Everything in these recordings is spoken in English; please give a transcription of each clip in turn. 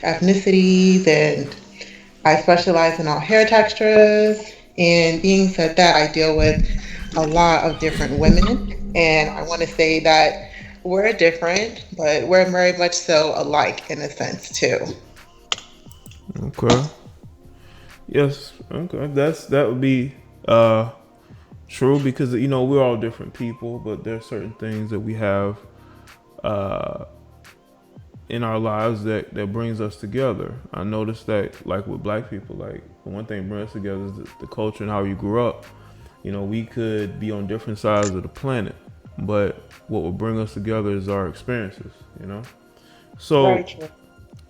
ethnicities, and I specialize in all hair textures. And being said that, I deal with a lot of different women. And I want to say that we're different, but we're very much so alike in a sense, too. Okay. Yes. Okay. That would be uh true because we're all different people, but there's certain things that we have uh in our lives that brings us together. I noticed that like with black people, like the one thing that brings us together is the culture and how you grew up. We could be on different sides of the planet, but what will bring us together is our experiences. Very So true.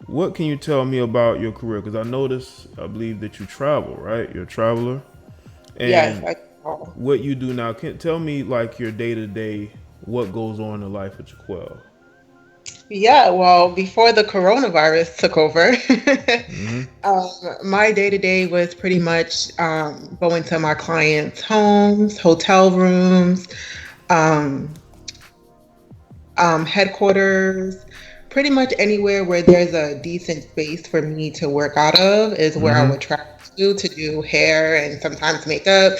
what can you tell me about your career? Because I believe that you travel, right? You're a traveler. Yes, And I what you do now, can tell me like your day to day, what goes on in the life of Jaquel. Yeah, well, before the coronavirus took over, Mm-hmm. um, my day to day was pretty much going to my clients' homes, hotel rooms, um, headquarters, pretty much anywhere where there's a decent space for me to work out of is where I Mm-hmm. would travel to do hair and sometimes makeup.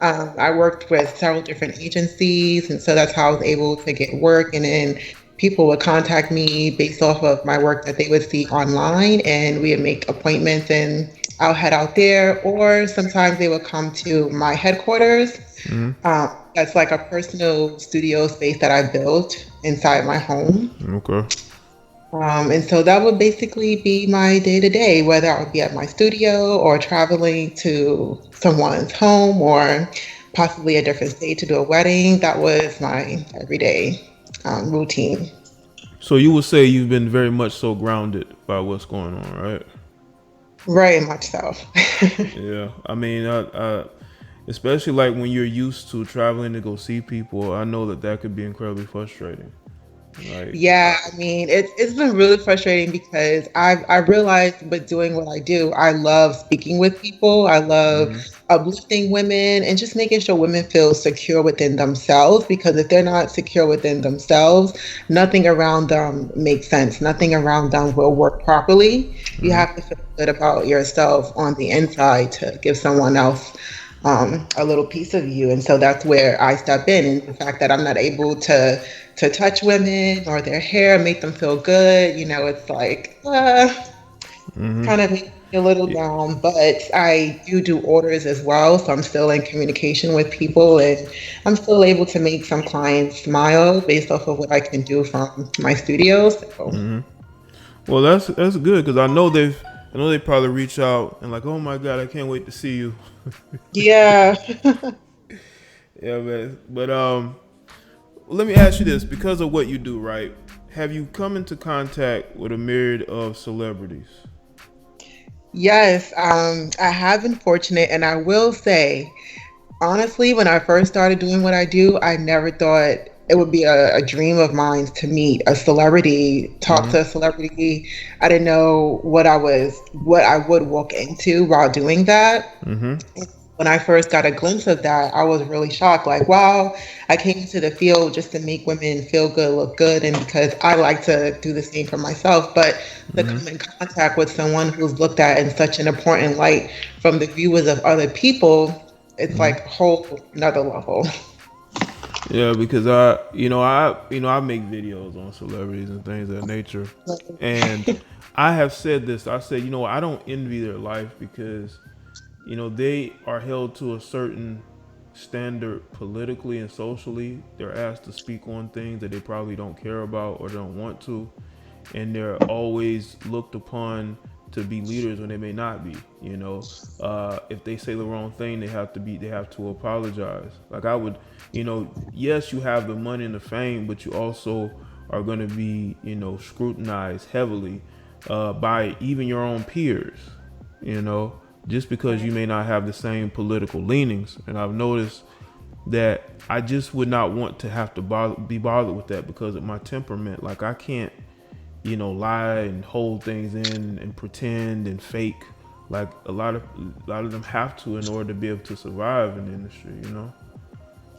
I worked with several different agencies, and so that's how I was able to get work. And then people would contact me based off of my work that they would see online, and we would make appointments, and I'll head out there. Or sometimes they would come to my headquarters. That's like a personal studio space that I built inside my home. Okay. And so that would basically be my day to day, whether I would be at my studio or traveling to someone's home or possibly a different state to do a wedding. That was my everyday routine. So you would say you've been very much so grounded by what's going on, right? Very much so. Yeah. I mean, especially like when you're used to traveling to go see people, I know that could be incredibly frustrating. Like, Yeah, I mean, it's been really frustrating because I realized with doing what I do, I love speaking with people. I love mhm. uplifting women and just making sure women feel secure within themselves. Because if they're not secure within themselves, nothing around them makes sense. Nothing around them will work properly. You Mhm. have to feel good about yourself on the inside to give someone else a little piece of you. And so that's where I step in. And the fact that I'm not able to touch women or their hair, make them feel good, it's like Mhm. kind of makes me a little Yeah. down. But I do orders as well, so I'm still in communication with people, and I'm still able to make some clients smile based off of what I can do from my studio. So Mhm. Well, that's good because I know they probably reach out and like, oh my god, I can't wait to see you. yeah. Yeah, man. But let me ask you this: because of what you do, right? Have you come into contact with a myriad of celebrities? Yes, I have been fortunate, and I will say, honestly, when I first started doing what I do, I never thought it would be a dream of mine to meet a celebrity, talk Mm-hmm. to a celebrity. I didn't know what I would walk into while doing that. Mm-hmm. When I first got a glimpse of that, I was really shocked. Like, wow, I came into the field just to make women feel good, look good, and because I like to do the same for myself. But to Mm-hmm. come in contact with someone who's looked at in such an important light from the viewers of other people, it's Mm-hmm. like a whole another level. Yeah, because I make videos on celebrities and things of that nature, and I have said this. I said, I don't envy their life because they are held to a certain standard politically and socially. They're asked to speak on things that they probably don't care about or don't want to, and they're always looked upon to be leaders when they may not be. If they say the wrong thing, they have to apologize. Like I would, yes, you have the money and the fame, but you also are going to be, scrutinized heavily by even your own peers. You know, just because you may not have the same political leanings, and I've noticed that I just would not want to have to be bothered with that because of my temperament. Like I can't, lie and hold things in and pretend and fake. Like a lot of them have to in order to be able to survive in the industry.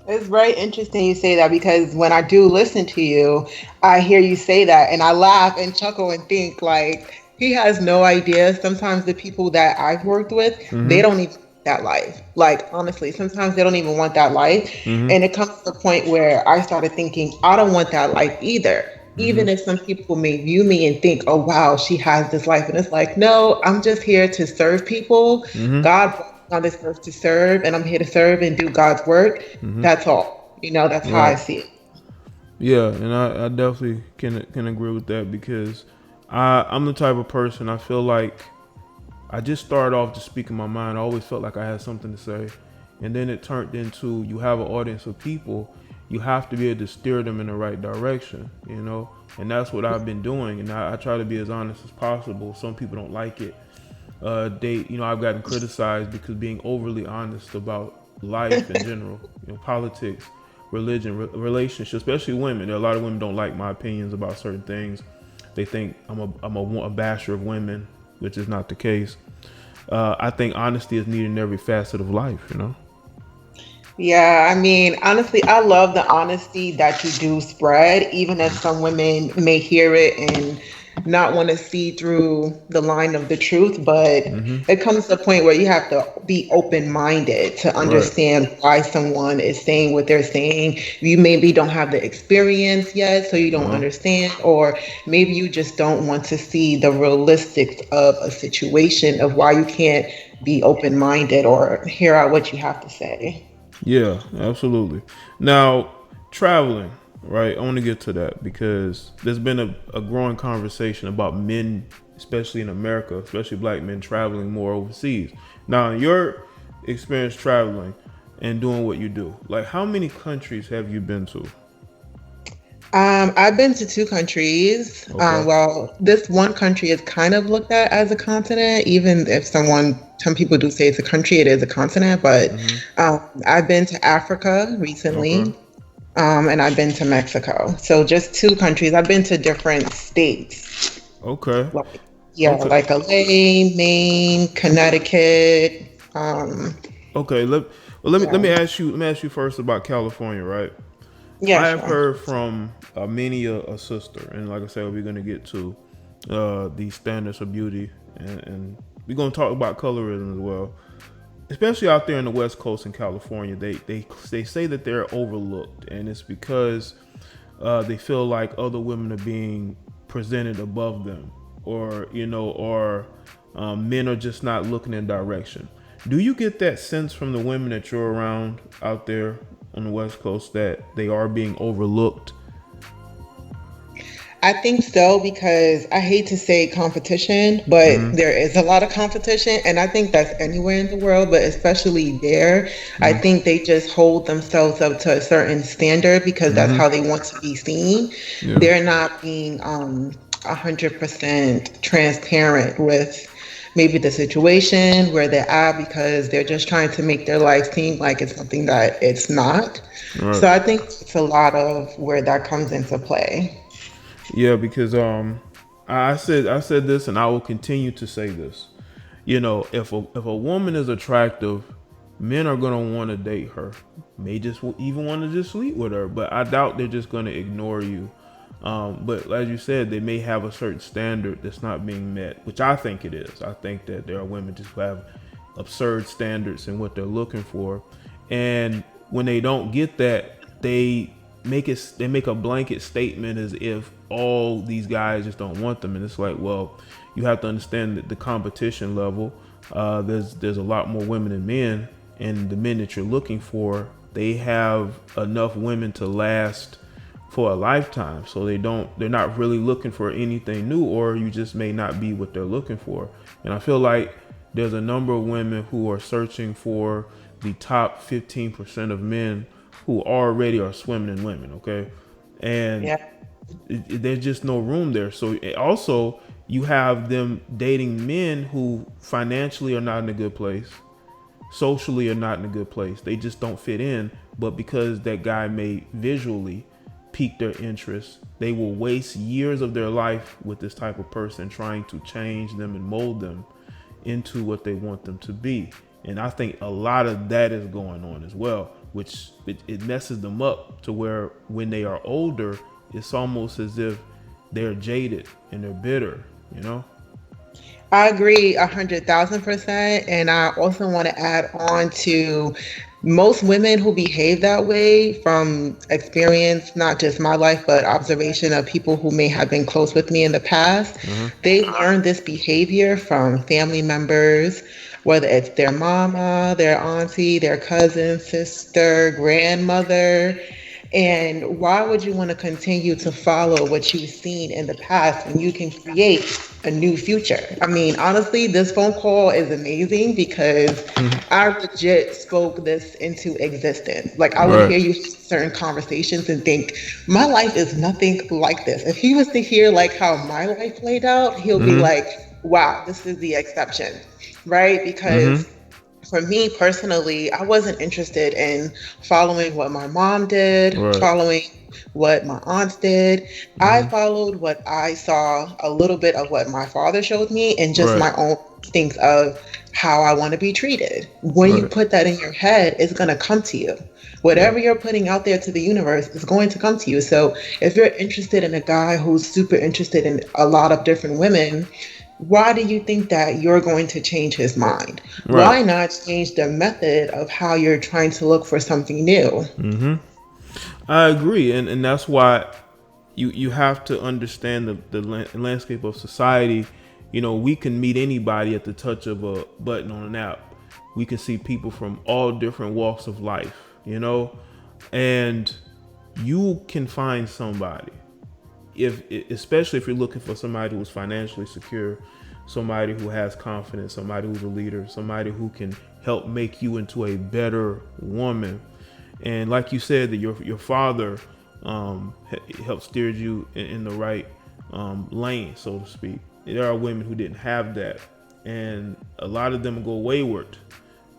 It's very interesting you say that because when I do listen to you, I hear you say that and I laugh and chuckle and think like He has no idea. Sometimes the people that I've worked with, they Mm-hmm. don't even want that life. Like honestly, sometimes they don't even want that life. Mm-hmm. And it comes to the point where I started thinking, I don't want that life either. Mm-hmm. Even if some people may view me and think, oh wow, she has this life. And it's like, no, I'm just here to serve people. Mm-hmm. God brought me on this earth to serve, and I'm here to serve and do God's work. Mm-hmm. That's all. That's how I Right. see it. Yeah, and I definitely can agree with that because I'm the type of person I feel like I just started off just speaking my mind. I always felt like I had something to say. And then it turned into you have an audience of people. You have to be able to steer them in the right direction, you know? And that's what I've been doing. And I try to be as honest as possible. Some people don't like it. I've gotten criticized because being overly honest about life in general, politics, religion, relationships, especially women. There are a lot of women don't like my opinions about certain things. They think I'm a basher of women, which is not the case. I think honesty is needed in every facet of life. Yeah, I mean, honestly, I love the honesty that you do spread, even if some women may hear it and not want to see through the line of the truth. But Mm-hmm. it comes to a point where you have to be open minded to Right. understand why someone is saying what they're saying. You maybe don't have the experience yet, so you don't Uh-huh. understand, or maybe you just don't want to see the realistics of a situation of why you can't be open minded or hear out what you have to say. Yeah, absolutely. Now, traveling, right? I want to get to that because there's been a growing conversation about men, especially in America, especially black men traveling more overseas. Now, in your experience traveling and doing what you do, like how many countries have you been to? I've been to two countries. Okay. Well, this one country is kind of looked at as a continent, even if some people do say it's a country, it is a continent. But Mm-hmm. I've been to Africa Okay. recently, and I've been to Mexico. So just two countries. I've been to different states, Okay. like yeah, Okay. like LA, Maine, Connecticut. Okay. Let me Yeah, ask you first about California, right? yeah, I have sure. heard from many a sister, and like I said, we're gonna get to the standards of beauty, and we're gonna talk about colorism as well. Especially out there in the West Coast in California, they say that they're overlooked, and it's because they feel like other women are being presented above them, or men are just not looking in direction. Do you get that sense from the women that you're around out there on the West Coast that they are being overlooked? I think so because I hate to say competition, but Mm-hmm. there is a lot of competition. And I think that's anywhere in the world, but especially there. I Mm-hmm. think they just hold themselves up to a certain standard because that's Mm-hmm. how they want to be seen. Yeah. They're not being 100% transparent with maybe the situation where they're at because they're just trying to make their life seem like it's something that it's not. All right. So I think it's a lot of where that comes into play. Yeah, because I said this, and I will continue to say this. If a woman is attractive, men are gonna want to date her. May just even want to just sleep with her, but I doubt they're just gonna ignore you. But as you said, they may have a certain standard that's not being met, which I think it is. I think that there are women just who have absurd standards in what they're looking for, and when they don't get that, they make a blanket statement as if all these guys just don't want them, and it's like, well, you have to understand that the competition level, there's a lot more women than men, and the men that you're looking for, they have enough women to last for a lifetime, so they're not really looking for anything new, or you just may not be what they're looking for. And I feel like there's a number of women who are searching for the top 15% of men who already are swimming in women, okay? And Yeah. there's just no room there. So also, you have them dating men who financially are not in a good place, socially are not in a good place. They just don't fit in. But because that guy may visually pique their interest, they will waste years of their life with this type of person trying to change them and mold them into what they want them to be. And I think a lot of that is going on as well, which it messes them up to where when they are older, it's almost as if they're jaded and they're bitter, you know? I agree 100,000%. And I also want to add on to most women who behave that way from experience, not just my life, but observation of people who may have been close with me in the past. Uh-huh. They learn this behavior from family members, whether it's their mama, their auntie, their cousin, sister, grandmother. And why would you want to continue to follow what you've seen in the past when you can create a new future? I mean, honestly, this phone call is amazing because I legit spoke this into existence. Like, I would Right. hear you have certain conversations and think, my life is nothing like this. If he was to hear like how my life played out, he'll be Mm-hmm. like, wow, this is the exception, right? Mm-hmm. Because for me personally, I wasn't interested in following what my mom did, Right. following what my aunts did. I Mm-hmm. followed what I saw, a little bit of what my father showed me, and just Right. my own things of how I want to be treated. When you Right. put that in your head, it's going to come to you. Yeah. Whatever you're putting out there to the universe is going to come to you. So if you're interested in a guy who's super interested in a lot of different women, why do you think that you're going to change his mind? Right. Why not change the method of how you're trying to look for something new? Mm-hmm. I agree, and that's why you have to understand the landscape of society. You know, we can meet anybody at the touch of a button on an app. We can see people from all different walks of life. You know, and you can find somebody if, especially if you're looking for somebody who's financially secure, somebody who has confidence, somebody who's a leader, somebody who can help make you into a better woman. And like you said, that your father helped steer you in the right lane, so to speak. There are women who didn't have that, and a lot of them go wayward.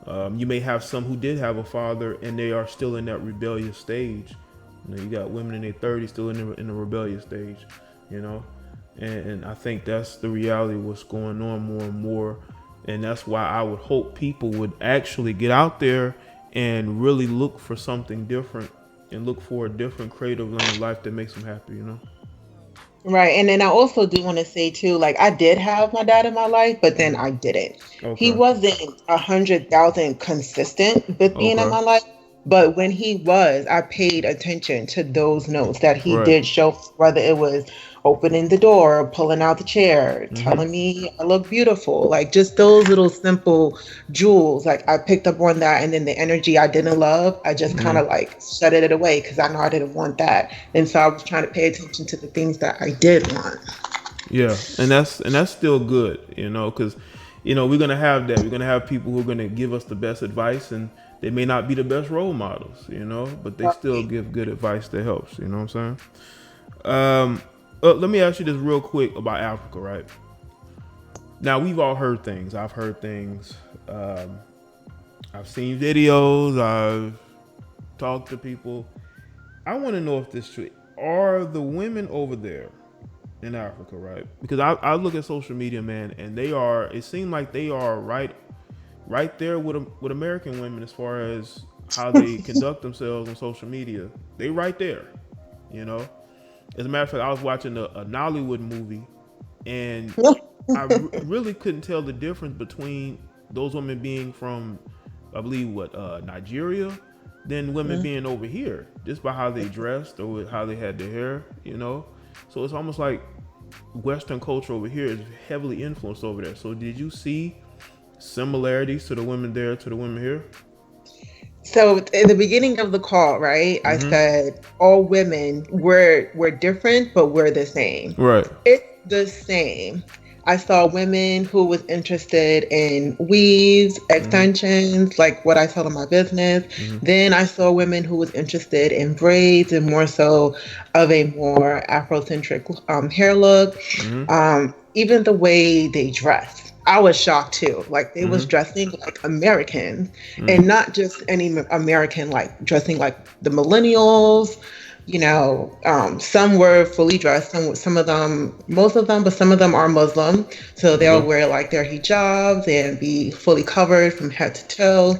You may have some who did have a father, and they are still in that rebellious stage. You know, you got women in their 30s still in the rebellious stage. You know, and I think that's the reality of what's going on more and more. And that's why I would hope people would actually get out there and really look for something different and look for a different creative lane of life that makes them happy. You know. Right. And then I also do want to say too, like I did have my dad in my life, but then I didn't. He Okay. wasn't 100,000 consistent with being in Okay. my life. But when he was, I paid attention to those notes that he Right. did show, whether it was opening the door, pulling out the chair, Mm-hmm. telling me I look beautiful, like just those little simple jewels. Like I picked up on that, and then the energy I didn't love, I just kind Mm-hmm. of like shut it away because I know I didn't want that. And so I was trying to pay attention to the things that I did want. Yeah, and that's still good, you know, because we're gonna have that. We're gonna have people who are gonna give us the best advice, and they may not be the best role models, but they still give good advice that helps. You know what I'm saying? Let me ask you this real quick about Africa, right? Now we've all heard things. I've heard things. I've seen videos. I've talked to people. I want to know if this is true. Are the women over there in Africa, right? Because I look at social media, man, and they are. It seems like they are right there with American women as far as how they conduct themselves on social media. They right there, you know. As a matter of fact, I was watching a Nollywood movie, and really couldn't tell the difference between those women being from, I believe, Nigeria, than women being over here, just by how they dressed or how they had their hair, So it's almost like Western culture over here is heavily influenced over there. So did you see similarities to the women there to the women here? So in the beginning of the call, right, I Mm-hmm. said all women we're different, but we're the same. Right. It's the same. I saw women who was interested in weaves, Mm-hmm. extensions, like what I sell in my business. Mm-hmm. Then I saw women who was interested in braids and more so of a more Afrocentric hair look. Mm-hmm. Even the way they dress. I was shocked too. Like they was Mm-hmm. dressing like Americans Mm-hmm. and not just any American, like dressing like the millennials. Some were fully dressed. Some of them, most of them, but some of them are Muslim, so they'll Okay. wear like their hijabs and be fully covered from head to toe.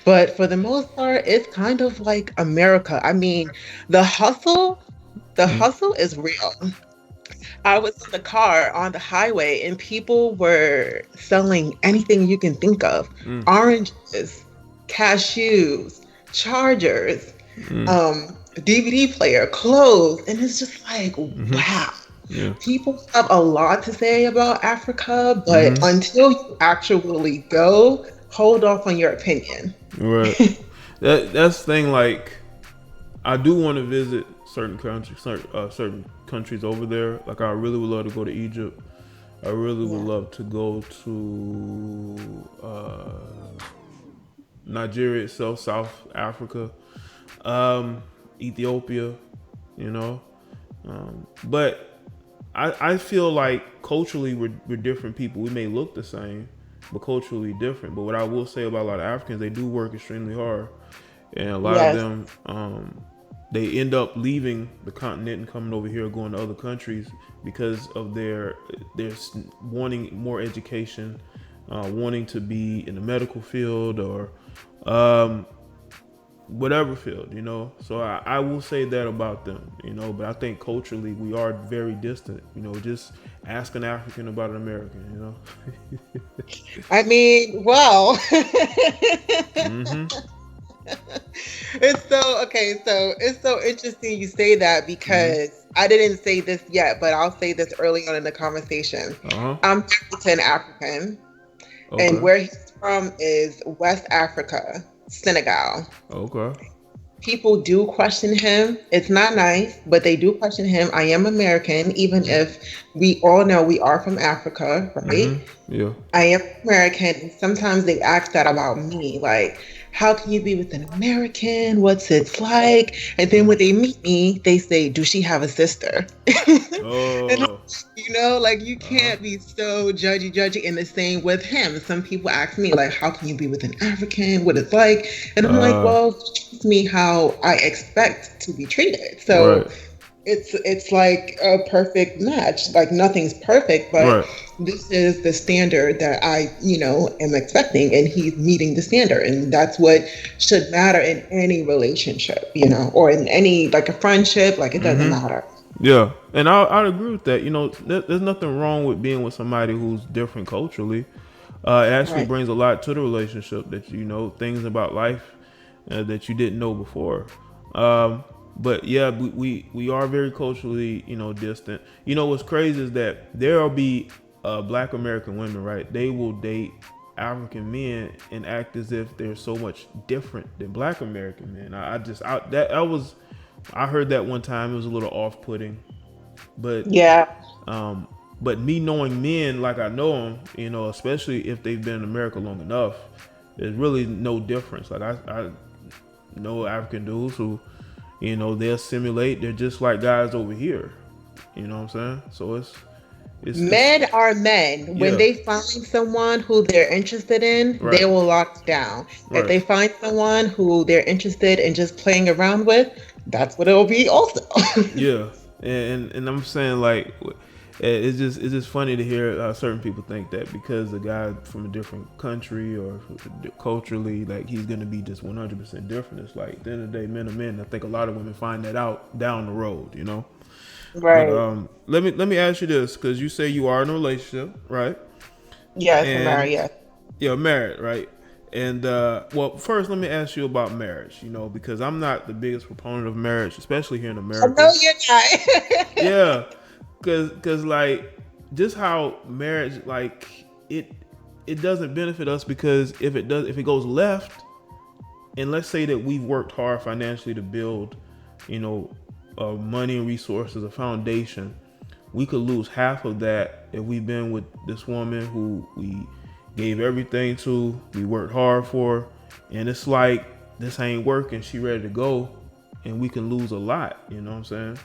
But for the most part, it's kind of like America. I mean, the hustle, the Mm-hmm. hustle is real. I was in the car on the highway and people were selling anything you can think of. Mm, Oranges, cashews, chargers, mm, DVD player, clothes. And it's just like, mm-hmm. wow. Yeah. People have a lot to say about Africa, but Mm-hmm. until you actually go, hold off on your opinion. Right. That's the thing. Like, I do want to visit certain countries, certain countries over there. Like, I really would love to go to Egypt. I really would Yeah. love to go to Nigeria itself, South Africa, Ethiopia. You know, but I feel like culturally we're different people. We may look the same, but culturally different. But what I will say about a lot of Africans, they do work extremely hard, and a lot of Yes. them they end up leaving the continent and coming over here, going to other countries because of their wanting more education, wanting to be in the medical field or um, whatever field, you know. So I will say that about them, you know. But I think culturally we are very distant, you know. Just ask an African about an American, you know. I mean, well, Mm-hmm. it's so okay. So it's so interesting you say that Mm-hmm. because I didn't say this yet, but I'll say this early on in the conversation. Uh huh. I'm African African, and Okay. where he's from is West Africa, Senegal. Okay. People do question him. It's not nice, but they do question him. I am American, even if we all know we are from Africa, Mm-hmm. right? Yeah. I am American. Sometimes they ask that about me, like, how can you be with an American? What's it like? And then when they meet me, they say, does she have a sister? And Oh. like you Uh huh. can't be so judgy. And the same with him. Some people ask me, like, how can you be with an African? What it's like? And I'm like, Uh. well, treat me how I expect to be treated. So Right. it's like a perfect match. Like nothing's perfect, but Right. this is the standard that I am expecting, and he's meeting the standard, and that's what should matter in any relationship, or in any like a friendship. Like it doesn't Mm-hmm. matter. Yeah, and I'd agree with that. You know, there's nothing wrong with being with somebody who's different culturally. It actually Right. brings a lot to the relationship that you know things about life that you didn't know before. Um, but yeah, we are very culturally distant. You know what's crazy is that there'll be Black American women, right? They will date African men and act as if they're so much different than Black American men. I heard that one time. It was a little off-putting, but Yeah. um, but me knowing men like I know them, especially if they've been in America long enough, there's really no difference. Like I know African dudes who, they assimilate. They're just like guys over here. You know what I'm saying? So it's Men are men. When yeah, they find someone who they're interested in, right, they will lock it down. If right, they find someone who they're interested in just playing around with, that's what it'll be also. yeah. And I'm saying like it's just funny to hear certain people think that because a guy from a different country or culturally, like he's gonna be just 100% different. It's like at the end of the day, men are men. I think a lot of women find that out down the road. But Right. let me ask you this, because you say you are in a relationship, right? Yes, And Maria. you're married, right? And well, first let me ask you about marriage. Because I'm not the biggest proponent of marriage, especially here in I know America. you're not. Yeah, cause like just how marriage like it doesn't benefit us, because if it goes left, and let's say that we've worked hard financially to build, you know, money and resources, a foundation, we could lose half of that if we've been with this woman who we gave everything to, we worked hard for, and it's like this ain't working, she ready to go, and we can lose a lot. You know what I'm saying?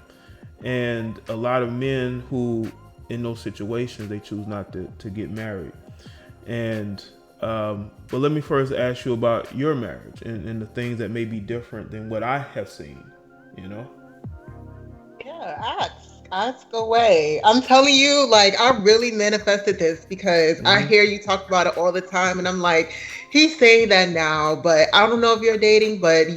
And a lot of men who in those situations, they choose not to get married. And but let me first ask you about your marriage and the things that may be different than what I have seen. you know Yeah, ask. Ask away. I'm telling you, like, I really manifested this because I Mm-hmm. hear you talk about it all the time. And I'm like, he's saying that now, but I don't know if you're dating, but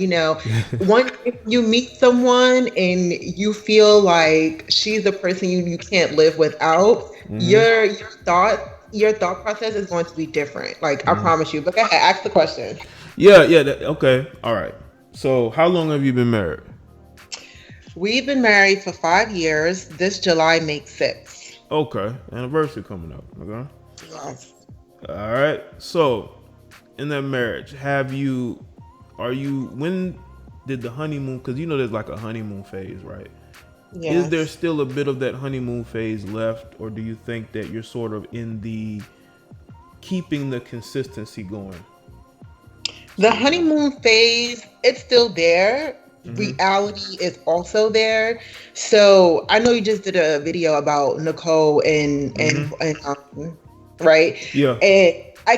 once if you meet someone and you feel like she's the person you can't live without, Mm-hmm. your thought process is going to be different. Like, I Mm-hmm. promise you. But go ahead, ask the question. Yeah, yeah. Okay. All right. So, how long have you been married? We've been married for 5 years. This July makes 6. Okay. Anniversary coming up. Okay. Yes. All right. So, in that marriage, when did the honeymoon, because there's like a honeymoon phase, right? Is there Yes. still a bit of that honeymoon phase left, or do you think that you're sort of in the keeping the consistency going The stage now? honeymoon phase, it's still there. Mm-hmm. Reality is also there. So I know you just did a video about Nicole Mm-hmm. and right, Yeah. and I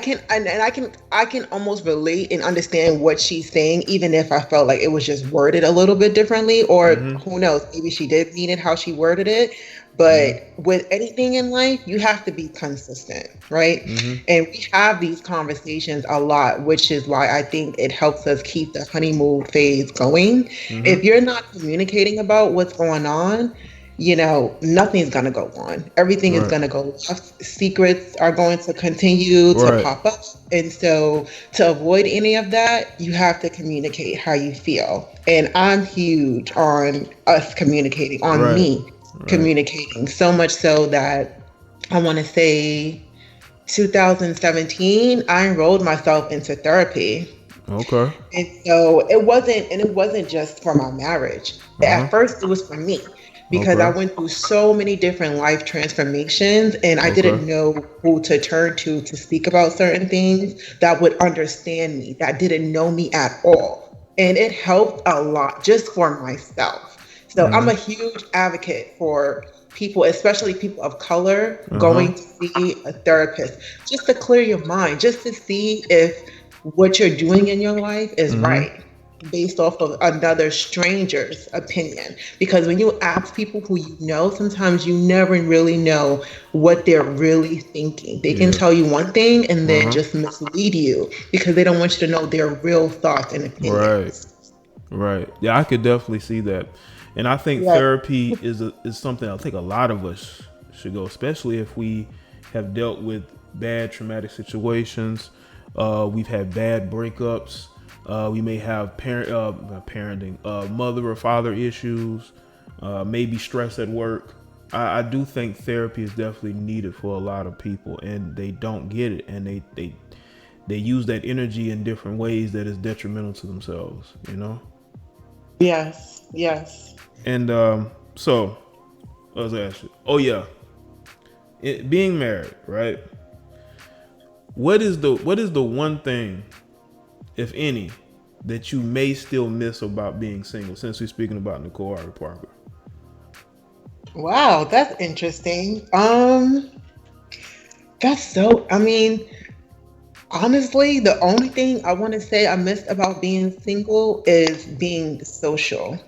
can almost relate and understand what she's saying, even if I felt like it was just worded a little bit differently, or Mm-hmm. who knows, maybe she did mean it how she worded it. Mm-hmm. But with anything in life, you have to be consistent, right? Mm-hmm. And we have these conversations a lot, which is why I think it helps us keep the honeymoon phase going. Mm-hmm. If you're not communicating about what's going on, nothing's going to go on. Everything is Right. going to go left. Secrets are going to continue to Right. pop up. And so, to avoid any of that, you have to communicate how you feel. And I'm huge on us communicating, on Right. me Right. communicating, so much so that I want to say 2017, I enrolled myself into therapy. Okay. And so it wasn't just for my marriage. Uh-huh. At first it was for me because I Okay. went through so many different life transformations and I Okay. didn't know who to turn to speak about certain things that would understand me, that didn't know me at all. And it helped a lot just for myself. So I'm Mm-hmm. a huge advocate for people, especially people of color, Uh-huh. going to see a therapist just to clear your mind, just to see if what you're doing in your life is Mm-hmm. right based off of another stranger's opinion. Because when you ask people who you know, sometimes you never really know what they're really thinking. They can Yeah. tell you one thing and then Uh-huh. just mislead you because they don't want you to know their real thoughts and Right. opinions. Right. Yeah, I could definitely see that. And I think Right. therapy is something I think a lot of us should go, especially if we have dealt with bad traumatic situations. We've had bad breakups. We may have not parenting, mother or father issues, maybe stress at work. I do think therapy is definitely needed for a lot of people, and they don't get it, and they use that energy in different ways that is detrimental to themselves. Yes. Yes. And so I was asking, oh yeah, being married, right? What is the one thing, if any, that you may still miss about being single? Since we're speaking about Nicole Harvey Parker. Wow, that's interesting. I mean, honestly, the only thing I want to say I missed about being single is being social.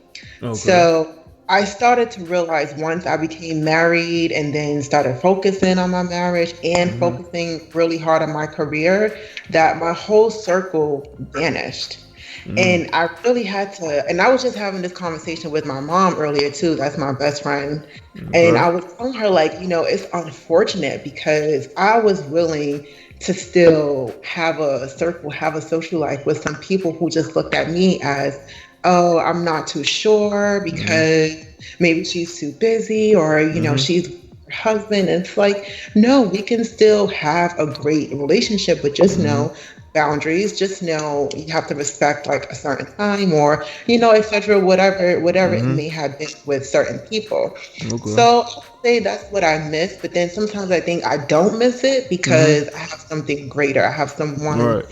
Okay. So I started to realize once I became married and then started focusing on my marriage and Mhm. focusing really hard on my career that my whole circle vanished. Mm. And I really had to, and I was just having this conversation with my mom earlier too. That's my best friend. And Okay. I was telling her, like, it's unfortunate because I was willing to still have a circle, have a social life with some people who just looked at me as, oh, I'm not too sure Mhm. because maybe she's too busy or, Mhm. she's her husband. And it's like, no, we can still have a great relationship, but just Mhm. know boundaries. Just know you have to respect like a certain time or, etc. Whatever it Mhm. may have been with certain people. Okay. So I'll say that's what I miss, but then sometimes I think I don't miss it Mhm. because I have something greater. I have someone Right.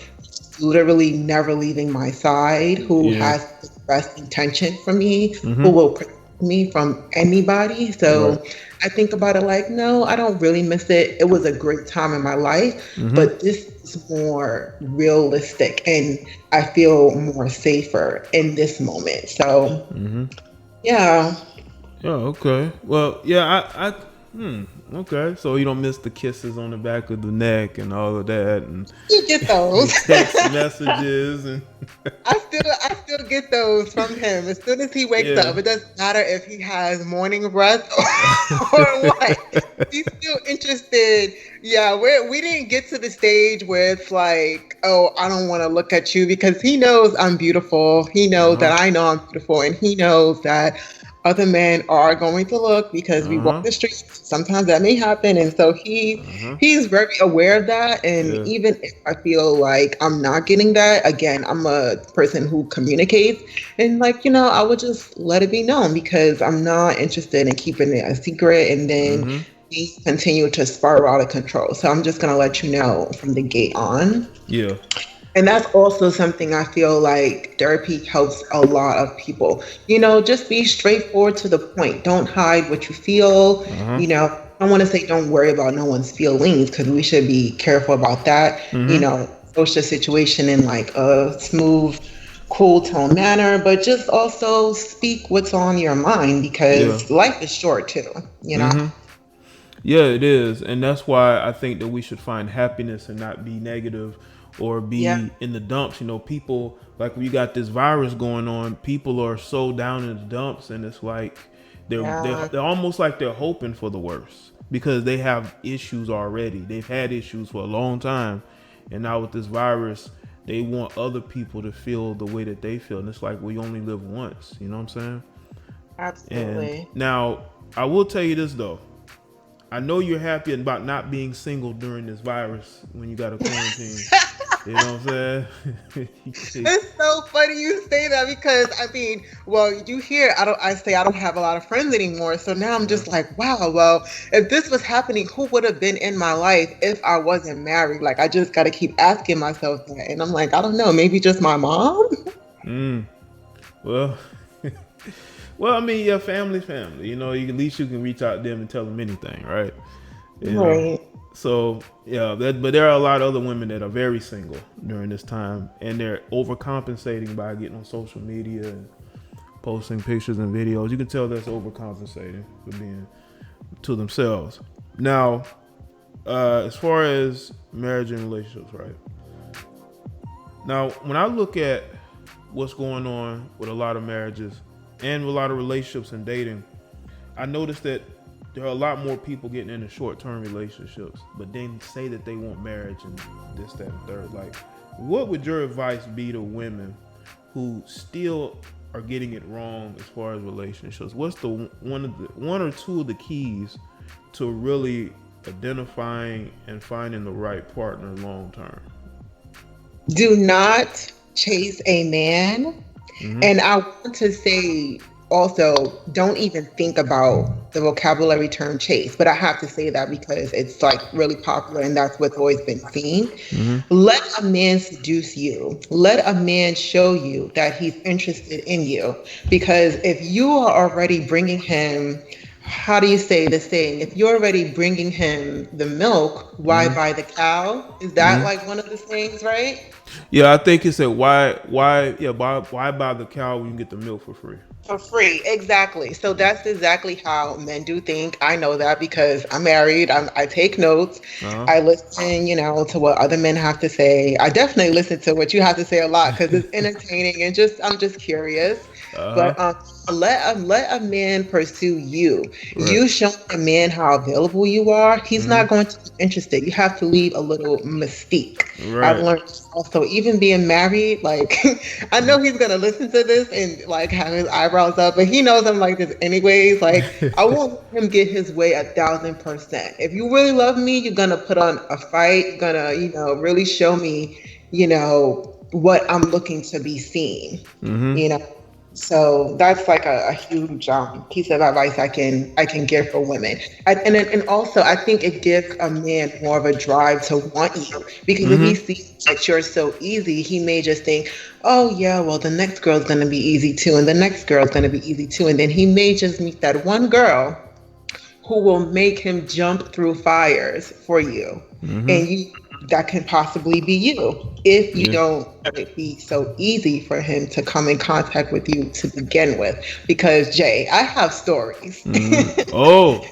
literally never leaving my side who Yeah. has the best intention for me, who Mhm. will protect me from anybody. Right. So I think about it like, no, I don't really miss it. It was a great time in my life, Mhm. but this is more realistic and I feel more safer in this moment. So Mhm. yeah. Oh, okay. Well, yeah, okay. So you don't miss the kisses on the back of the neck and all of that, and You get those. the text messages, and I still get those from him as soon as he wakes yeah. up. It doesn't matter if he has morning breath or what. He's still interested. Yeah, we didn't get to the stage where it's like, oh, I don't want to look at you, because he knows I'm beautiful. He knows Uh-huh. that I know I'm beautiful, and he knows that other men are going to look because we walk Uh-huh. the streets. Sometimes that may happen, and so Uh-huh. he's very aware of that. And Yeah. even if I feel like I'm not getting that, again, I'm a person who communicates, and like, I would just let it be known, because I'm not interested in keeping it a secret and then Mm-hmm. things continue to spiral out of control. So I'm just gonna let you know from the gate on. Yeah. And that's also something I feel like therapy helps a lot of people. Just be straightforward to the point. Don't hide what you feel. Uh-huh. I don't want to say don't worry about no one's feelings, because we should be careful about that. Mm-hmm. Approach the situation in like a smooth, cool tone manner, but just also speak what's on your mind, Yeah. because life is short too, you know? Mm-hmm. Yeah, it is, and that's why I think that we should find happiness and not be negative or Yeah. be in the dumps. People, like, when you got this virus going on, people are so down in the dumps, and it's like Yeah. they're almost like they're hoping for the worst because they have issues already. They've had issues for a long time, and now with this virus, they want other people to feel the way that they feel, and it's like we only live once. You know what I'm saying? And Absolutely. now I will tell you this though. I know you're happy about not being single during this virus when you got a quarantine. You know what I'm saying? It's so funny you say that, because I mean, well, you hear I don't have a lot of friends anymore. So now I'm Uh-huh. just like, wow, well, if this was happening, who would have been in my life if I wasn't married? Like, I just got to keep asking myself that. And I'm like, I don't know, maybe just my mom? Mm. Well, well, I mean, yeah, family. At least you can reach out to them and tell them anything, right? You know. Right. So yeah, but there are a lot of other women that are very single during this time, and they're overcompensating by getting on social media and posting pictures and videos. You can tell that's overcompensating for being to themselves. Now, as far as marriage and relationships, right? Now, when I look at what's going on with a lot of marriages and with a lot of relationships and dating, I noticed that there are a lot more people getting into short-term relationships, but then say that they want marriage and this, that, and third. Like, what would your advice be to women who still are getting it wrong as far as relationships? What's the one or two of the keys to really identifying and finding the right partner long term? Do not chase a man. Mm-hmm. And I want to say also, don't even think about the vocabulary term chase. But I have to say that because it's like really popular and that's what's always been seen. Mm-hmm. Let a man seduce you. Let a man show you that he's interested in you. Because if you are already bringing him, how do you say this thing? If you're already bringing him the milk, why Mm-hmm. buy the cow? Is that Mm-hmm. like one of the things, right? Yeah, I think it said why buy the cow when you can get the milk for free? For free, exactly. So that's exactly how men do think. I know that because I'm married. I take notes. Uh-huh. I listen, to what other men have to say. I definitely listen to what you have to say a lot because it's entertaining and I'm just curious. Uh-huh. But let a man pursue you. Right. You show a man how available you are. He's Mm-hmm. not going to be interested. You have to leave a little mystique. I've Right. learned also, even being married, like I know he's gonna listen to this and like have his eyebrows up, but he knows I'm like this anyways. Like I won't let him get his way 1,000%. If you really love me, you're gonna put on a fight. You're gonna, really show me, what I'm looking to be seen. Mm-hmm. You know. So that's like a huge piece of advice I can give for women, and also I think it gives a man more of a drive to want you, because if he Mm-hmm. sees that you're so easy, he may just think, oh yeah, well the next girl's gonna be easy too, and the next girl's gonna be easy too, and then he may just meet that one girl who will make him jump through fires for you, Mm-hmm. and that can possibly be you. if you Yeah. don't let it be so easy for him to come in contact with you to begin with. Because Jay, I have stories. Oh,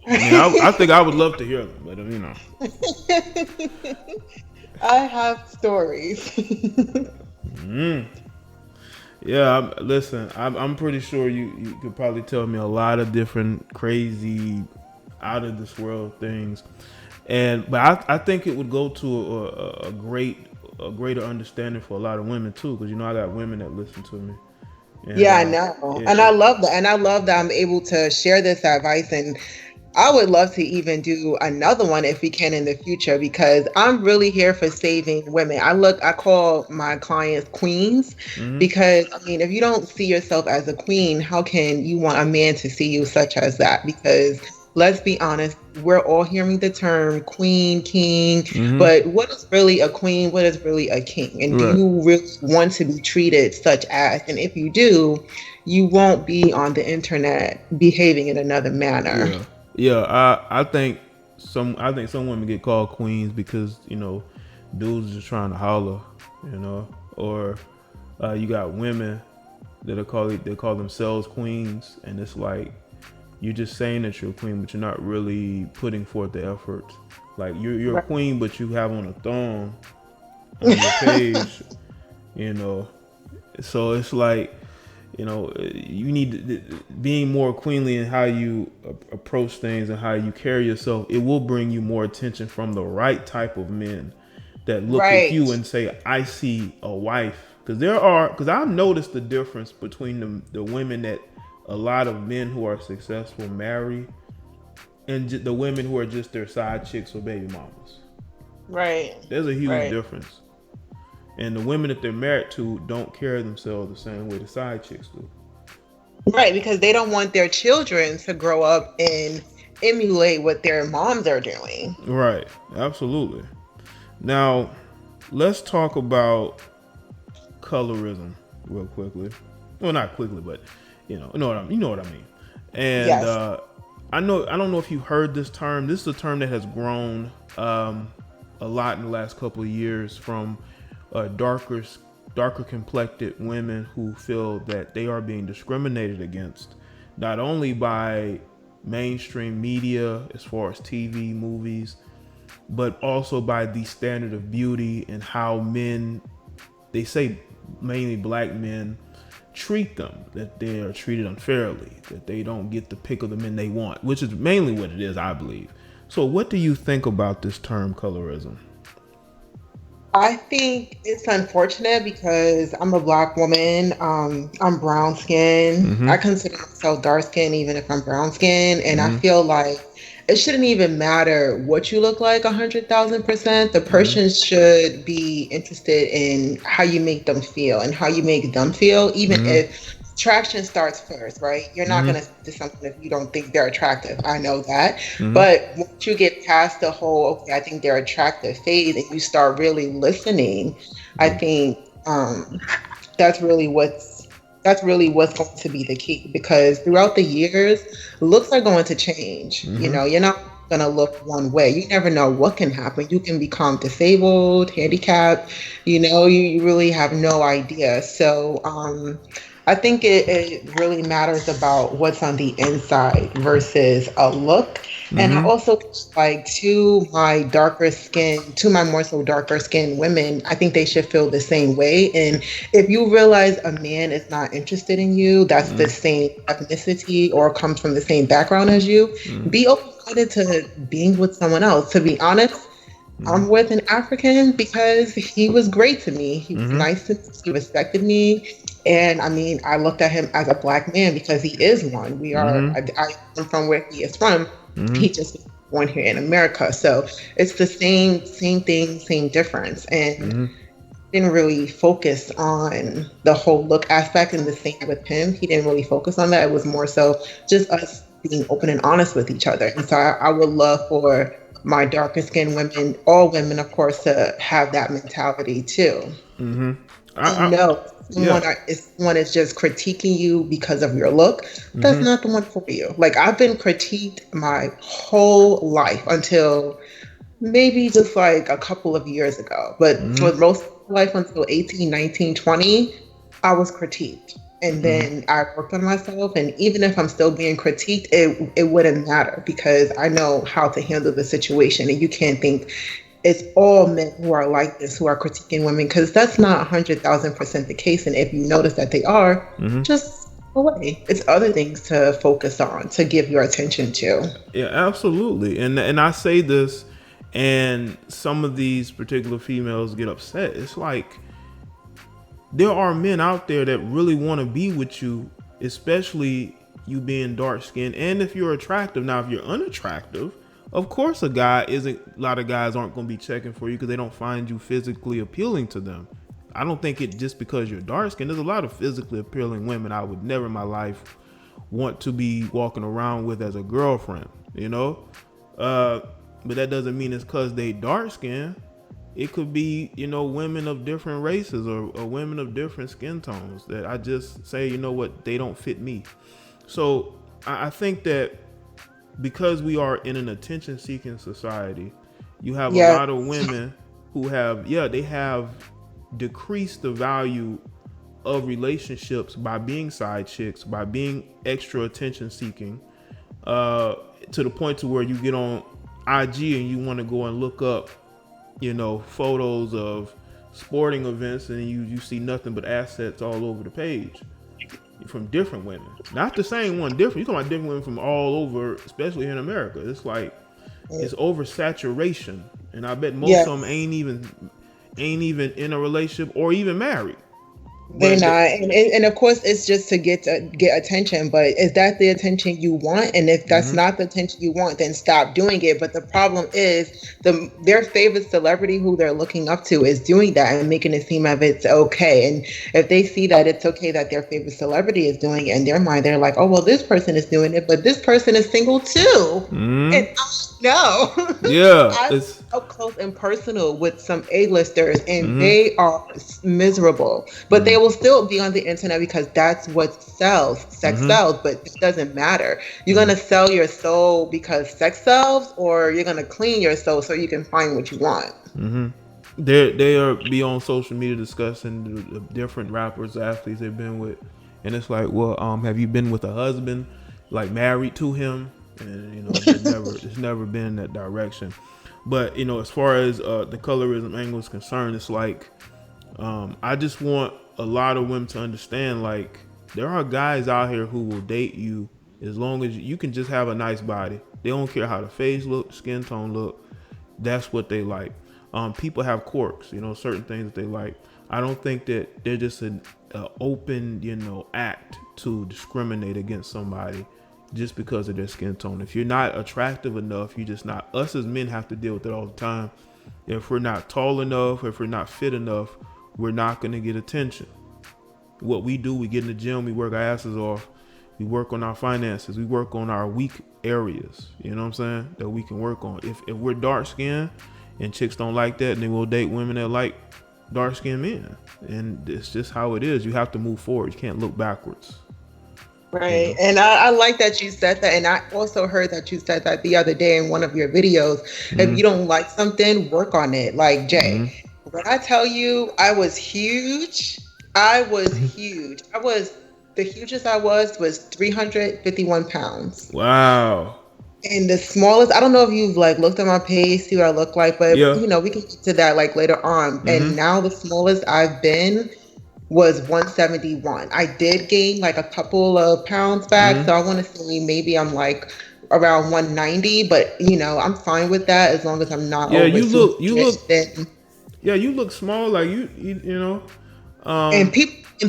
I mean, I think I would love to hear them, but I have stories. Yeah. Listen, I'm pretty sure you could probably tell me a lot of different crazy, out of this world things, but I think it would go to a greater understanding for a lot of women too, because I got women that listen to me, and Yeah, I know. And I yeah, love that. And I love that I'm able to share this advice. And I would love to even do another one if we can in the future, because I'm really here for saving women. I call my clients queens, because I mean, if you don't see yourself as a queen, how can you want a man to see you such as that? Because let's be honest, we're all hearing the term queen, king, but what is really a queen? What is really a king? And do right, you really want to be treated such as? And if you do, you won't be on the internet behaving in another manner. yeah, yeah. I think some women get called queens because dudes are just trying to holler, you know, or you got women they call themselves queens, and it's like you're just saying that you're a queen, but you're not really putting forth the effort. Like you're a Right. queen, but you have on a thong on your page, you know. So it's like, you need being more queenly in how you approach things and how you carry yourself. It will bring you more attention from the right type of men that look at Right. you and say, "I see a wife." Because I've noticed the difference between the women that a lot of men who are successful marry and the women who are just their side chicks or baby mamas. Right. There's a huge Right. difference. And the women that they're married to don't carry themselves the same way the side chicks do. Right. Because they don't want their children to grow up and emulate what their moms are doing. Right. Absolutely. Now, let's talk about colorism real quickly. Well, not quickly, but you know what I mean. And Yes. I don't know if you heard this term. This is a term that has grown a lot in the last couple of years from darker complected women who feel that they are being discriminated against, not only by mainstream media as far as TV, movies, but also by the standard of beauty and how men, they say mainly black men, treat them, that they are treated unfairly, that they don't get the pick of the men they want, which is mainly what it is, I believe. So what do you think about this term colorism? I think it's unfortunate because I'm a black woman. I'm brown skin. I consider myself dark skin even if I'm brown skin. And I feel like it shouldn't even matter what you look like 100,000%. The person should be interested in how you make them feel and how you make them feel, even if attraction starts first, right? You're not going to do something if you don't think they're attractive. I know that. But once you get past the whole, okay, I think they're attractive phase and you start really listening, I think that's really what's going to be the key, because throughout the years, looks are going to change. You're not going to look one way. You never know what can happen. You can become disabled, handicapped, you really have no idea. So, I think it really matters about what's on the inside versus a look. And I also like to my more so darker skin women, I think they should feel the same way. And if you realize a man is not interested in you, that's the same ethnicity or comes from the same background as you, be open-minded to being with someone else. To be honest, I'm with an African because he was great to me. He was nice to me. He respected me. And I mean, I looked at him as a black man because he is one. I am from where he is from. He just was born here in America. So it's the same thing, same difference. And didn't really focus on the whole look aspect, and the same with him. He didn't really focus on that. It was more so just us being open and honest with each other. And so I would love for my darker skinned women, all women, of course, to have that mentality too. No, Yeah. if someone is just critiquing you because of your look, that's not the one for you. Like, I've been critiqued my whole life until maybe just like a couple of years ago. But Mm-hmm. for most of my life until 18, 19, 20, I was critiqued. And Mm-hmm. then I worked on myself. And even if I'm still being critiqued, it wouldn't matter because I know how to handle the situation. And you can't think it's all men who are like this, who are critiquing women, because that's not 100,000% the case. And if you notice that they are, Mm-hmm. just go away. It's other things to focus on, to give your attention to. Yeah, absolutely. And I say this, and some of these particular females get upset. It's like there are men out there that really want to be with you, especially you being dark skinned, and if you're attractive. Now, if you're unattractive, of course, a lot of guys aren't going to be checking for you because they don't find you physically appealing to them. I don't think it just because you're dark skinned. There's a lot of physically appealing women I would never in my life want to be walking around with as a girlfriend, you know? But that doesn't mean it's because they dark skinned. It could be, women of different races or women of different skin tones that I just say, you know what, they don't fit me. So I think that because we are in an attention seeking society, you have a Yeah. lot of women who they have decreased the value of relationships by being side chicks, by being extra attention seeking, to the point to where you get on IG and you want to go and look up, photos of sporting events, and you see nothing but assets all over the page from different women. Not the same one, different. You're talking about different women from all over, especially here in America. It's like it's oversaturation, and I bet most of them Yes. ain't even in a relationship or even married. They're But not, and of course, it's just to get attention. But is that the attention you want? And if that's mm-hmm. not the attention you want, then stop doing it. But the problem is, their favorite celebrity who they're looking up to is doing that and making it seem as it's okay. And if they see that it's okay that their favorite celebrity is doing it in their mind, they're like, oh well, this person is doing it, but this person is single too. And no, Yeah, I'm it's up close and personal with some A-listers, and mm-hmm. they are miserable, but they will still be on the internet because that's what sells. Sex Mm-hmm. sells, but it doesn't matter. You're gonna sell your soul because sex sells, or you're gonna clean your soul so you can find what you want. Mm-hmm. They are be on social media discussing the different rappers, athletes they've been with, and it's like, well, have you been with a husband, like married to him? And it's never been in that direction. But as far as the colorism angle is concerned, it's like I just want a lot of women to understand, like, there are guys out here who will date you as long as you can just have a nice body. They don't care how the face look, skin tone look. That's what they like. People have quirks, certain things that they like. I don't think that they're just an open, act to discriminate against somebody just because of their skin tone. If you're not attractive enough, you just not. Us as men have to deal with it all the time. If we're not tall enough, if we're not fit enough, we're not going to get attention. What we do, we get in the gym, we work our asses off, we work on our finances, we work on our weak areas, you know what I'm saying, that we can work on. If we're dark skinned and chicks don't like that, then we'll date women that like dark skinned men. And it's just how it is. You have to move forward. You can't look backwards. Right. And I like that you said that. And I also heard that you said that the other day in one of your videos. If you don't like something, work on it. Like Jay, when I tell you I was huge, the hugest I was 351 pounds. Wow. And the smallest, I don't know if you've like looked at my page, see what I look like, but Yeah. we can get to that like later on. And now the smallest I've been was 171. I did gain like a couple of pounds back, so I want to say maybe I'm like around 190, but I'm fine with that as long as I'm not over you look thin. Yeah, you look small, like you And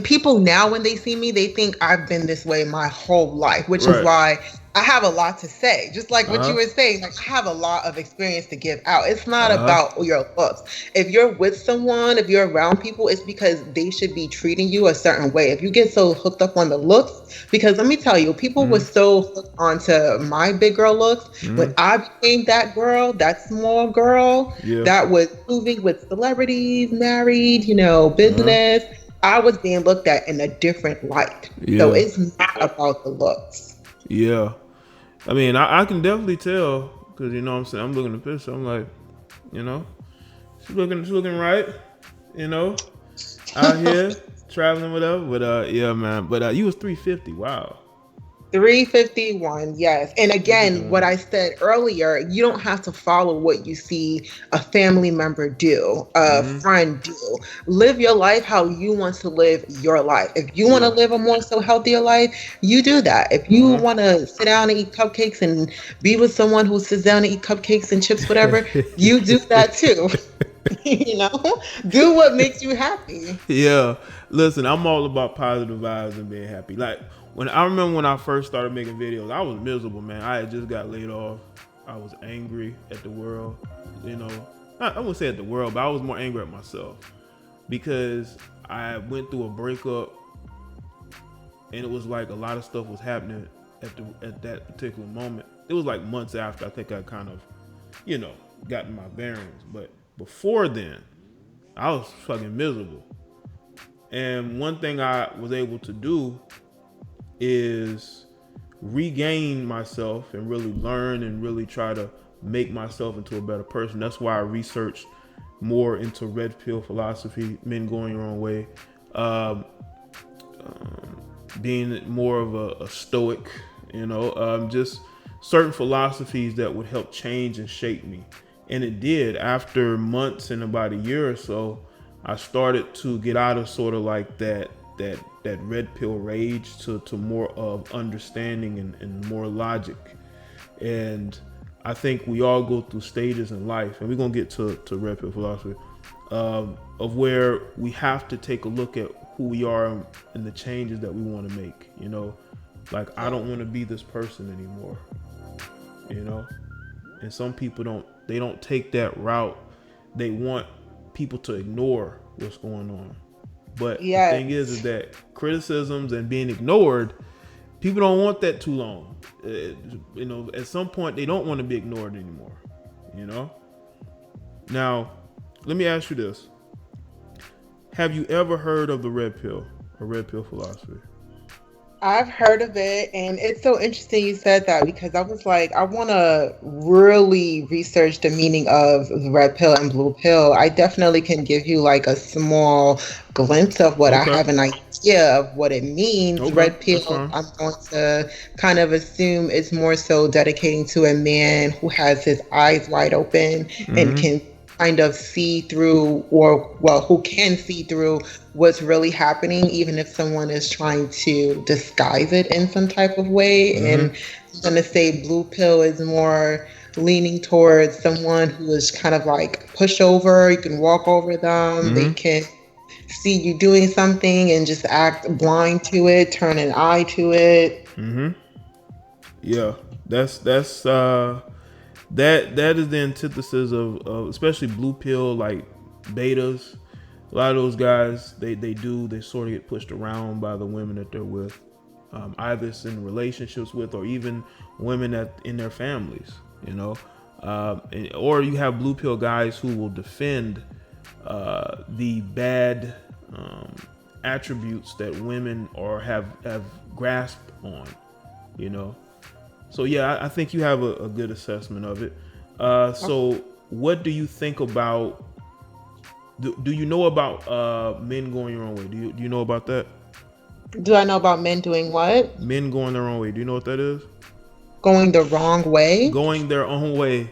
people now when they see me, they think I've been this way my whole life, which is why I have a lot to say. Just like what you were saying, like I have a lot of experience to give out. It's not about your looks. If you're with someone, if you're around people, it's because they should be treating you a certain way. If you get so hooked up on the looks, because let me tell you, people were so hooked onto my big girl looks. When I became that girl, that small girl, that was moving with celebrities, married, business, I was being looked at in a different light. So it's not about the looks. Yeah. I mean, I can definitely tell because, what I'm saying, I'm looking at the picture. I'm like, You know, she's looking right. You know, out here traveling whatever. But yeah, man. But you was 350. Wow. 351, yes. And again, what 351. I said earlier, you don't have to follow what you see a family member do, a Mm-hmm. friend do. Live your life how you want to live your life. If you want to Yeah. live a more so healthier life, you do that. If you Uh want to sit down and eat cupcakes and be with someone who sits down and eat cupcakes and chips, whatever, you do that too. You know, do what makes you happy. Yeah. Listen, I'm all about positive vibes and being happy. Like when I remember when I first started making videos, I was miserable, man. I had just got laid off. I was angry at the world. You know, I wouldn't say at the world, but I was more angry at myself because I went through a breakup, and it was like a lot of stuff was happening at that particular moment. It was like months after I think I kind of, you know, gotten my bearings. But before then, I was fucking miserable. And one thing I was able to do is regain myself and really learn and really try to make myself into a better person. That's why I researched more into red pill philosophy, men going your own way, um, being more of a stoic, you know, just certain philosophies that would help change and shape me. And it did. After months and about a year or so, I started to get out of sort of like that red pill rage to more of understanding and more logic. And I think we all go through stages in life, and we're gonna get to red pill philosophy, of where we have to take a look at who we are and the changes that we want to make. You know, like I don't want to be this person anymore. You know, and some people don't. They don't take that route. They want people to ignore what's going on. But the thing is Yes. that criticisms and being ignored, people don't want that too long. You know, at some point they don't want to be ignored anymore. You know. Now, let me ask you this: have you ever heard of the red pill or red pill philosophy? I've heard of it, and it's so interesting you said that because I was like, I want to really research the meaning of the red pill and blue pill. I definitely can give you like a small glimpse of what I Okay. have an idea of what it means. Okay. Red That's pill, fine. I'm going to kind of assume is more so dedicating to a man who has his eyes wide open and Mm-hmm. can kind of see through, or well, who can see through what's really happening, even if someone is trying to disguise it in some type of way. And Mm-hmm. I'm going to say blue pill is more leaning towards someone who is kind of like pushover. You can walk over them, they Mm-hmm. can see you doing something and just act blind to it, turn an eye to it. Mm-hmm. Yeah. That's that is the antithesis of especially blue pill like betas. A lot of those guys they sort of get pushed around by the women that they're with, either it's in relationships with or even women that in their families, you know, or you have blue pill guys who will defend the bad um, attributes that women or have grasped on, you know. So yeah, I think you have a good assessment of it. So what do you think about? Do you know about men going your own way? Do you know about that? Do I know about men doing what? Men going their own way. Do you know what that is? Going the wrong way? Going their own way.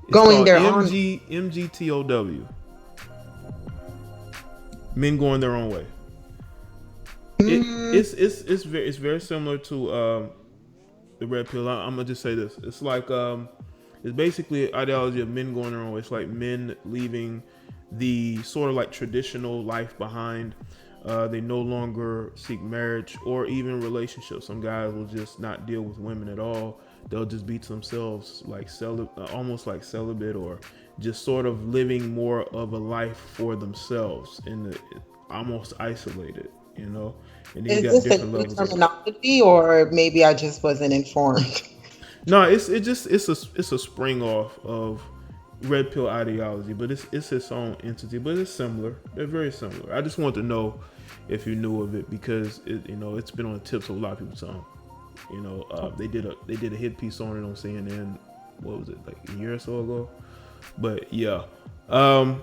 It's Going called their own. MGTOW. Men going their own way. Mm, It's very similar to the red pill. I'm gonna just say this. It's like it's basically an ideology of men going their own way. It's like men leaving the sort of like traditional life behind. They no longer seek marriage or even relationships. Some guys will just not deal with women at all. They'll just be to themselves, like almost like celibate, or just sort of living more of a life for themselves and almost isolated, you know. And then you is got this a different new levels of it. terminology, or maybe I just wasn't informed? No, it's a spring off of red pill ideology, but it's its own entity, but it's similar. They're very similar. I just wanted to know if you knew of it because it's been on the tips of a lot of people's tongue. You know, they did a hit piece on it on CNN. What was it, like a year or so ago? But yeah. Um,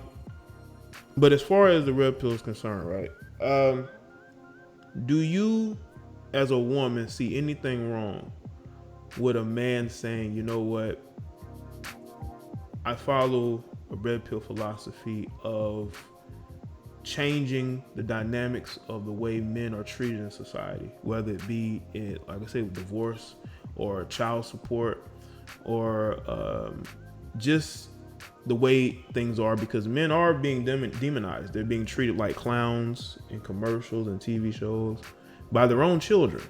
but as far as the red pill is concerned, right? Do you, as a woman, see anything wrong with a man saying, you know what, I follow a red pill philosophy of changing the dynamics of the way men are treated in society, whether it be in, like I say, divorce or child support or just the way things are, because men are being demonized. They're being treated like clowns in commercials and TV shows by their own children.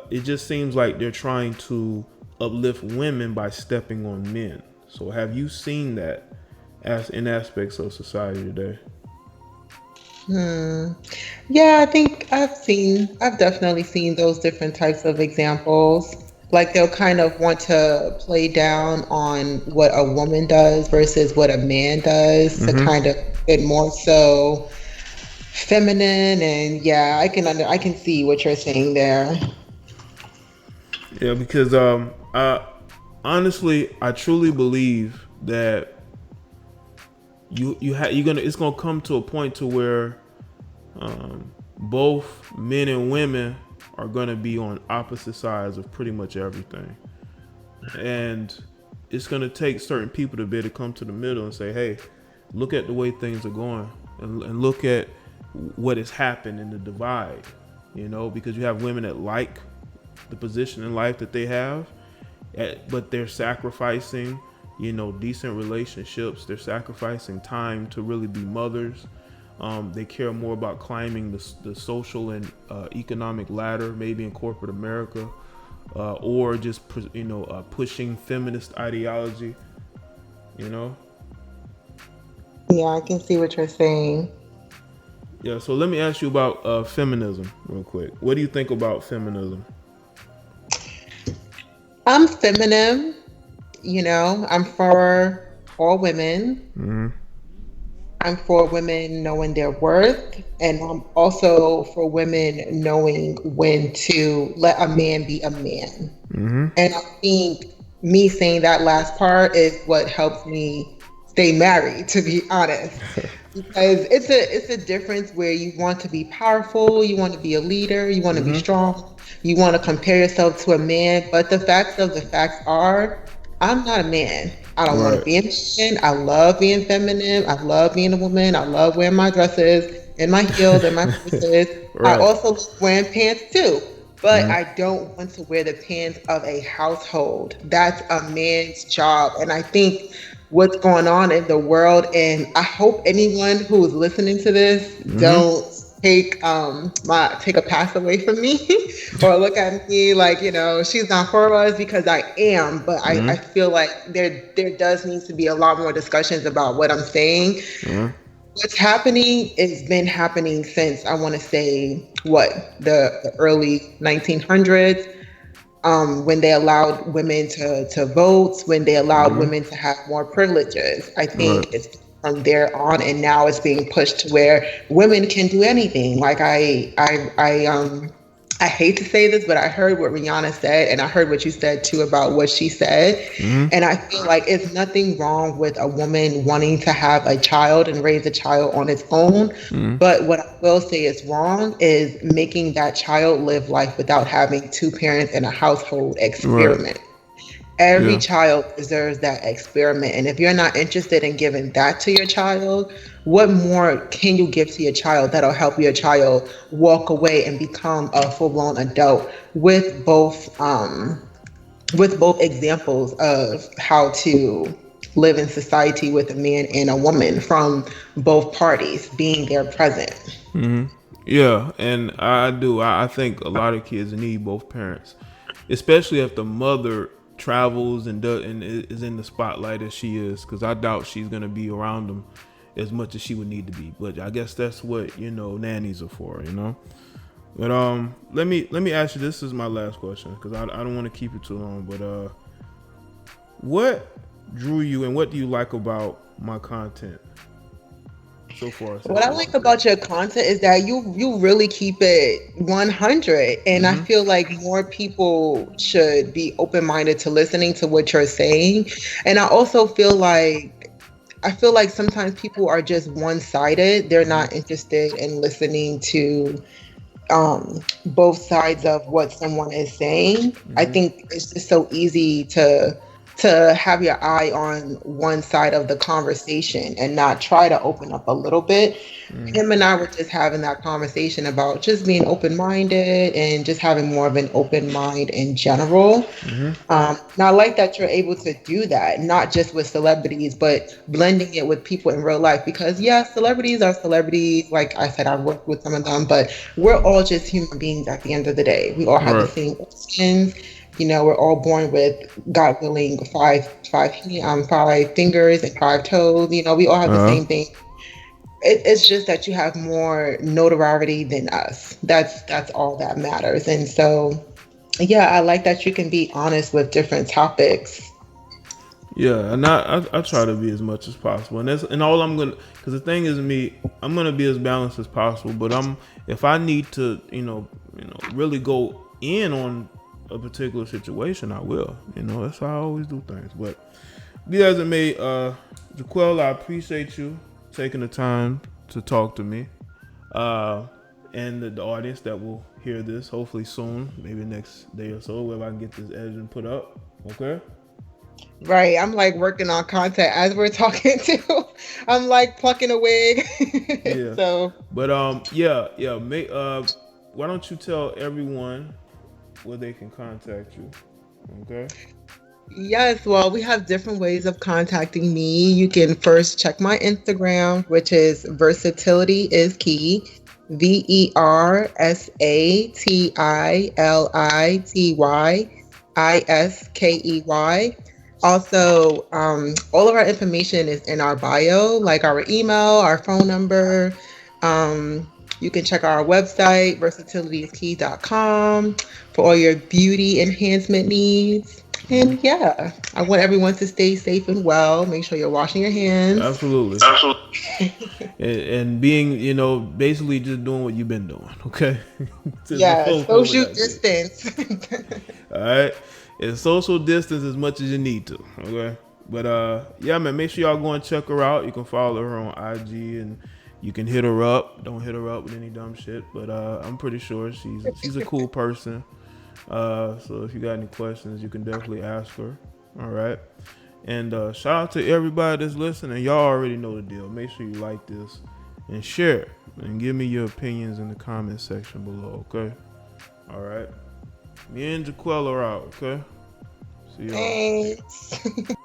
It just seems like they're trying to uplift women by stepping on men. So have you seen that as in aspects of society today? Yeah, I think I've definitely seen those different types of examples. Like they'll kind of want to play down on what a woman does versus what a man does to kind of get more so feminine. And yeah, I can see what you're saying there. Yeah, because I honestly, I truly believe that you're gonna it's gonna come to a point to where both men and women are gonna be on opposite sides of pretty much everything, and it's gonna take certain people to be able to come to the middle and say, hey, look at the way things are going, and look at what has happened in the divide. Because you have women that like the position in life that they have, but they're sacrificing, decent relationships. They're sacrificing time to really be mothers. They care more about climbing the social and economic ladder, maybe in corporate America, or just pushing feminist ideology. Yeah, I can see what you're saying. Yeah. So let me ask you about feminism real quick. What do you think about feminism? I'm feminine, I'm for all women. I'm for women knowing their worth, and I'm also for women knowing when to let a man be a man. And I think me saying that last part is what helps me stay married, to be honest. Because it's a difference where you want to be powerful, you want to be a leader, you want to be strong, you want to compare yourself to a man. But the facts of the facts are, I'm not a man. I don't want to Right. be a man. I love being feminine. I love being a woman. I love wearing my dresses and my heels and my purses. I Right. also love wearing pants too. But I don't want to wear the pants of a household. That's a man's job. And I think what's going on in the world, and I hope anyone who is listening to this don't take a pass away from me or look at me like, she's not for us, because I am. But I feel like there does need to be a lot more discussions about what I'm saying. What's happening has been happening since, I want to say, the early 1900s, when they allowed women to vote, when they allowed women to have more privileges. I Right. think it's from there on, and now it's being pushed to where women can do anything. Like I hate to say this, but I heard what Rihanna said, and I heard what you said too about what she said. And I feel like it's nothing wrong with a woman wanting to have a child and raise a child on its own. But what I will say is wrong is making that child live life without having two parents in a household Right. experiment. Every Yeah. child deserves that experiment. And if you're not interested in giving that to your child, what more can you give to your child that'll help your child walk away and become a full-blown adult with both examples of how to live in society with a man and a woman from both parties being there present. Yeah, and I do. I think a lot of kids need both parents, especially if the mother travels and is in the spotlight as she is, because I doubt she's gonna be around them as much as she would need to be. But I guess that's what nannies are for. But let me ask you. This is my last question, because I don't want to keep it too long. But what drew you, and what do you like about my content? so far. What I like about your content is that you really keep it 100, and I feel like more people should be open-minded to listening to what you're saying. And I also feel like sometimes people are just one-sided. They're not interested in listening to both sides of what someone is saying. I think it's just so easy to have your eye on one side of the conversation and not try to open up a little bit. Him and I were just having that conversation about just being open-minded and just having more of an open mind in general. And I like that you're able to do that, not just with celebrities, but blending it with people in real life. Because yeah, celebrities are celebrities. Like I said, I've worked with some of them, but we're all just human beings at the end of the day. We all have the same organs. You know, we're all born with, God willing, five fingers and five toes. You know, we all have the same thing. It's just that you have more notoriety than us. That's all that matters. And so, yeah, I like that you can be honest with different topics. Yeah, and I try to be as much as possible, and all I'm gonna, because the thing is me, I'm gonna be as balanced as possible. But if I need to, really go in on a particular situation, I will. That's how I always do things. But be as it may, Jaquel, I appreciate you taking the time to talk to me, and the audience that will hear this hopefully soon, maybe next day or so, where I can get this edited and put up. Okay. Right. I'm like working on content as we're talking too. I'm like plucking a wig. Yeah. So. But why don't you tell everyone where they can contact you? Okay. Yes, well, we have different ways of contacting me. You can first check my Instagram, which is Versatilityiskey, Versatilityiskey. Also, all of our information is in our bio, like our email, our phone number. You can check our website, versatilityskey.com, for all your beauty enhancement needs. And yeah, I want everyone to stay safe and well. Make sure you're washing your hands. Absolutely. and being, basically just doing what you've been doing. Okay. Yeah, social distance. All right. And social distance as much as you need to. Okay. But yeah, man, make sure y'all go and check her out. You can follow her on IG and you can hit her up. Don't hit her up with any dumb shit. But I'm pretty sure she's a cool person. So if you got any questions, you can definitely ask her. All right. And shout out to everybody that's listening. Y'all already know the deal. Make sure you like this and share. And give me your opinions in the comment section below, okay? All right. Me and Jaquel are out, okay? See y'all. Thanks.